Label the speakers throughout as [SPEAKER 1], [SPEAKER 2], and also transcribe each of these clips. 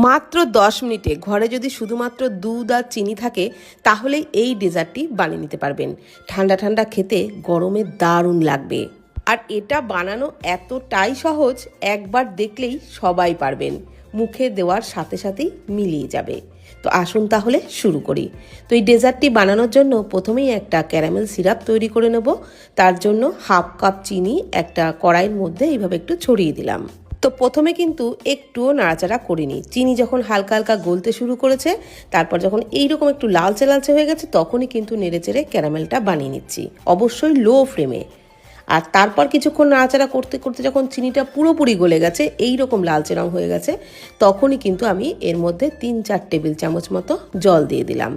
[SPEAKER 1] মাত্র 10 মিনিটে ঘরে যদি শুধুমাত্র দুধ আর চিনি থাকে তাহলেই এই ডেজার্টটি বানিয়ে নিতে পারবেন। ঠান্ডা ঠান্ডা খেতে গরমে দারুণ লাগবে। আর এটা বানানো এতটাই সহজ, একবার দেখলেই সবাই পারবেন, মুখে দেওয়ার সাথে সাথেই মিলিয়ে যাবে। তো আসুন তাহলে শুরু করি। তো এই ডেজার্টটি বানানোর জন্য প্রথমেই একটা ক্যারামেল সিরাপ তৈরি করে নেব। তার জন্য হাফ কাপ চিনি একটা কড়াইয়ের মধ্যে এইভাবে একটু ছড়িয়ে দিলাম। তো প্রথমে কিন্তু একটুও নাড়াচাড়া করিনি। চিনি যখন হালকা হালকা গলতে শুরু করেছে, তারপর যখন এইরকম একটু লালচে লালচে হয়ে গেছে, তখনই কিন্তু নেড়েচেড়ে ক্যারামেলটা বানিয়ে নিচ্ছি, অবশ্যই লো ফ্লেমে। আর তারপর কিছুক্ষণ নাড়াচাড়া করতে করতে যখন চিনিটা পুরোপুরি গলে গেছে, এইরকম লালচে রং হয়ে গেছে, তখনই কিন্তু আমি এর মধ্যে 3-4 টেবিল চামচ মতো জল দিয়ে দিলাম।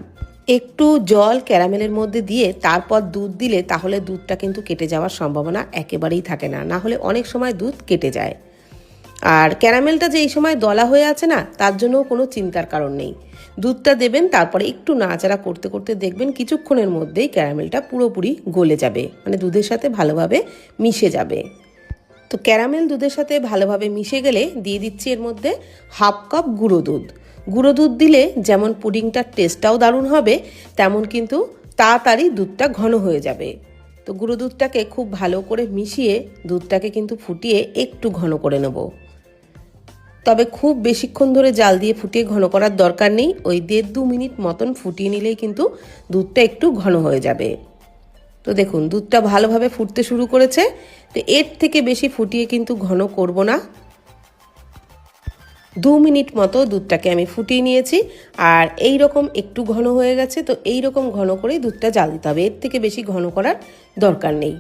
[SPEAKER 1] একটু জল ক্যারামেলের মধ্যে দিয়ে তারপর দুধ দিলে তাহলে দুধটা কিন্তু কেটে যাওয়ার সম্ভাবনা একেবারেই থাকে না, না হলে অনেক সময় দুধ কেটে যায়। আর ক্যারামেলটা যে এই সময় দলা হয়ে আছে না, তার জন্য কোনো চিন্তার কারণ নেই। দুধটা দেবেন, তারপরে একটু নাড়াচাড়া করতে করতে দেখবেন কিছুক্ষণের মধ্যেই ক্যারামেলটা পুরোপুরি গলে যাবে, মানে দুধের সাথে ভালোভাবে মিশে যাবে। তো ক্যারামেল দুধের সাথে ভালোভাবে মিশে গেলে দিয়ে দিচ্ছি এর মধ্যে হাফ কাপ গুঁড়ো দুধ। গুঁড়ো দুধ দিলে যেমন পুডিংটার টেস্টটাও দারুণ হবে, তেমন কিন্তু তাড়াতাড়ি দুধটা ঘন হয়ে যাবে। তো গুঁড়ো দুধটাকে খুব ভালো করে মিশিয়ে দুধটাকে কিন্তু ফুটিয়ে একটু ঘন করে নেব। তবে খুব বেশিক্ষণ ধরে জাল দিয়ে ফুটিয়ে ঘন করার দরকার নেই, ওই 1.5-2 মিনিট মতন ফুটিয়ে নিলেই কিন্তু দুধটা একটু ঘন হয়ে যাবে। তো দেখুন দুধটা ভালোভাবে ফুটতে শুরু করেছে। তো এর থেকে বেশি ফুটিয়ে কিন্তু ঘন করব না। 2 মিনিট মতো দুধটাকে আমি ফুটিয়ে নিয়েছি, আর এই রকম একটু ঘন হয়ে গেছে। তো এই রকম ঘন করেই দুধটা জাল দিতে হবে, এর থেকে বেশি ঘন করার দরকার নেই।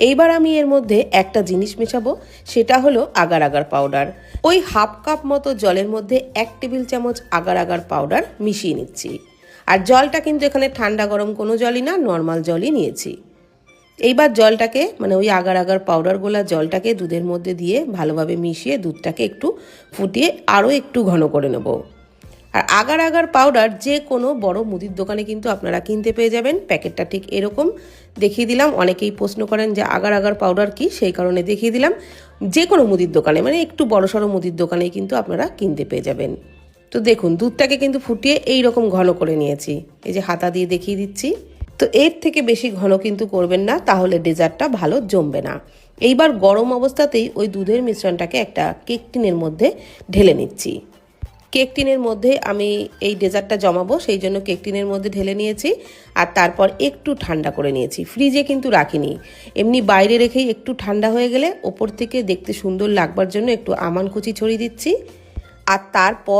[SPEAKER 1] এইবার আমি এর মধ্যে একটা জিনিস মেশাবো, সেটা হলো আগার আগার পাউডার। ওই হাফ কাপ মতো জলের মধ্যে 1 টেবিল চামচ আগার আগার পাউডার মিশিয়ে নিচ্ছি। আর জলটা কিন্তু এখানে ঠান্ডা গরম কোনো জলই না, নর্মাল জলই নিয়েছি। এইবার জলটাকে, মানে ওই আগার আগার পাউডার গোলা জলটাকে দুধের মধ্যে দিয়ে ভালোভাবে মিশিয়ে দুধটাকে একটু ফুটিয়ে আরও একটু ঘন করে নেব। আর আগার আগার পাউডার যে কোনো বড় মুদির দোকানে কিন্তু আপনারা কিনতে পেয়ে যাবেন। প্যাকেটটা ঠিক এরকম দেখিয়ে দিলাম। অনেকেই প্রশ্ন করেন যে আগার আগার পাউডার কি, সেই কারণে দেখিয়ে দিলাম। যে কোনো মুদির দোকানে, মানে একটু বড়সড় মুদির দোকানেই কিন্তু আপনারা কিনতে পেয়ে যাবেন। তো দেখুন দুধটাকে কিন্তু ফুটিয়ে এই রকম ঘন করে নিয়েছি, এই যে হাতা দিয়ে দেখিয়ে দিচ্ছি। তো এর থেকে বেশি ঘন কিন্তু করবেন না, তাহলে ডেজার্টটা ভালো জমবে না। এইবার গরম অবস্থাতেই ওই দুধের মিশ্রণটাকে একটা কেক টিনের মধ্যে ঢেলে নিচ্ছি। কেক টিনের মধ্যে আমি এই ডেজার্টটা জমাবো, সেই জন্য কেক টিনের মধ্যে ঢেলে নিয়েছি। আর তারপর একটু ঠান্ডা করে নিয়েছি, ফ্রিজে কিন্তু রাখিনি, এমনি বাইরে রেখেই একটু ঠান্ডা হয়ে গেলে ওপর থেকে দেখতে সুন্দর লাগবার জন্য একটু আমান কুচি ছড়িয়ে দিচ্ছি। আর তারপর